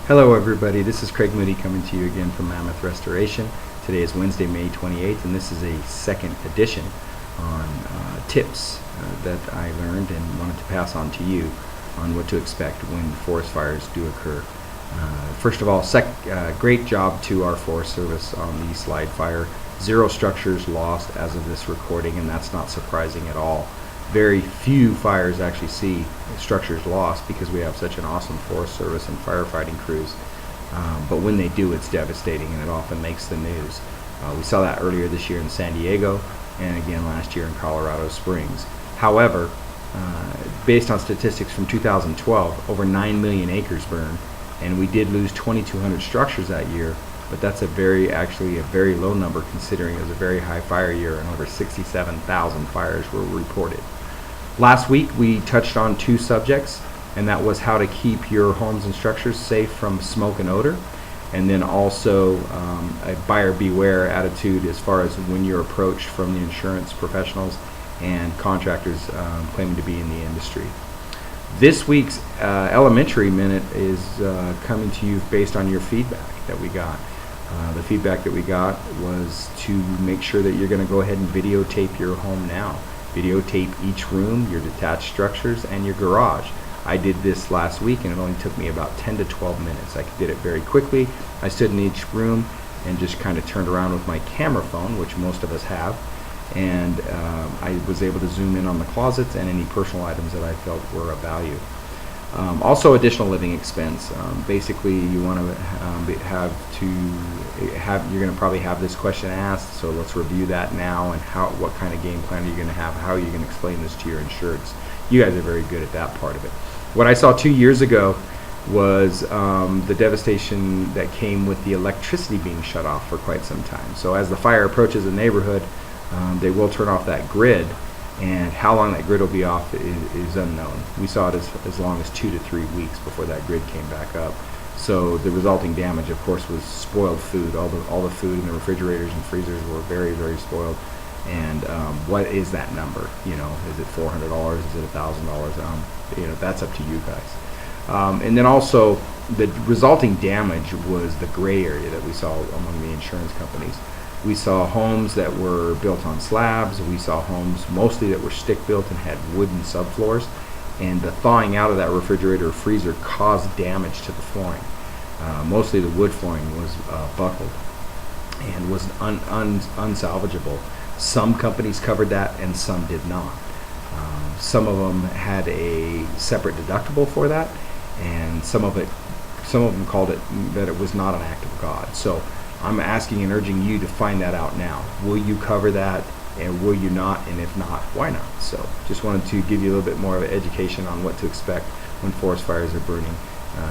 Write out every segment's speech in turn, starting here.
Hello everybody, this is Craig Moody coming to you again from Mammoth Restoration. Today is Wednesday, May 28th, and this is a second edition on tips that I learned and wanted to pass on to you on what to expect when forest fires do occur. First of all, great job to our Forest Service on the slide fire. 0 structures lost as of this recording, and that's not surprising at all. Very few fires actually see structures lost because we have such an awesome Forest Service and firefighting crews. But when they do, it's devastating, and it often makes the news. We saw that earlier this year in San Diego, and again last year in Colorado Springs. However, based on statistics from 2012, over 9 million acres burned, and we did lose 2,200 structures that year. But that's actually a very low number considering it was a very high fire year, and over 67,000 fires were reported. Last week we touched on 2 subjects, and that was how to keep your homes and structures safe from smoke and odor, and then also a buyer beware attitude as far as when you're approached from the insurance professionals and contractors claiming to be in the industry. This week's Elementary Minute is coming to you based on your feedback that we got. The feedback that we got was to make sure that you're going to go ahead and videotape your home now. Videotape each room, your detached structures, and your garage. I did this last week, and it only took me about 10 to 12 minutes. I did it very quickly. I stood in each room and just kind of turned around with my camera phone, which most of us have, and I was able to zoom in on the closets and any personal items that I felt were of value. Also, additional living expense. Basically, you want to you're going to probably have this question asked, so let's review that now, and what kind of game plan are you going to have, how are you going to explain this to your insureds. You guys are very good at that part of it. What I saw 2 years ago was the devastation that came with the electricity being shut off for quite some time. So as the fire approaches a neighborhood, they will turn off that grid, and how long that grid will be off is unknown. We saw it as long as 2 to 3 weeks before that grid came back up. So the resulting damage, of course, was spoiled food. All the food in the refrigerators and freezers were very, very spoiled. And what is that number? You know, is it $400? Is it $1,000? You know, that's up to you guys. And then also, the resulting damage was the gray area that we saw among the insurance companies. We saw homes that were built on slabs. We saw homes mostly that were stick built and had wooden subfloors. And the thawing out of that refrigerator or freezer caused damage to the flooring. Mostly the wood flooring was buckled and was unsalvageable. Some companies covered that and some did not. Some of them had a separate deductible for that, and some of them called it that it was not an act of God. So I'm asking and urging you to find that out now. Will you cover that, and will you not? And if not, why not? So just wanted to give you a little bit more of an education on what to expect when forest fires are burning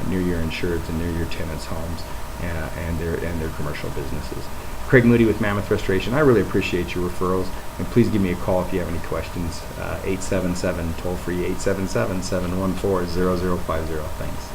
near your insureds and near your tenants' homes and their commercial businesses. Craig Moody with Mammoth Restoration. I really appreciate your referrals, and please give me a call if you have any questions. 877 toll free 877-714-0050. Thanks.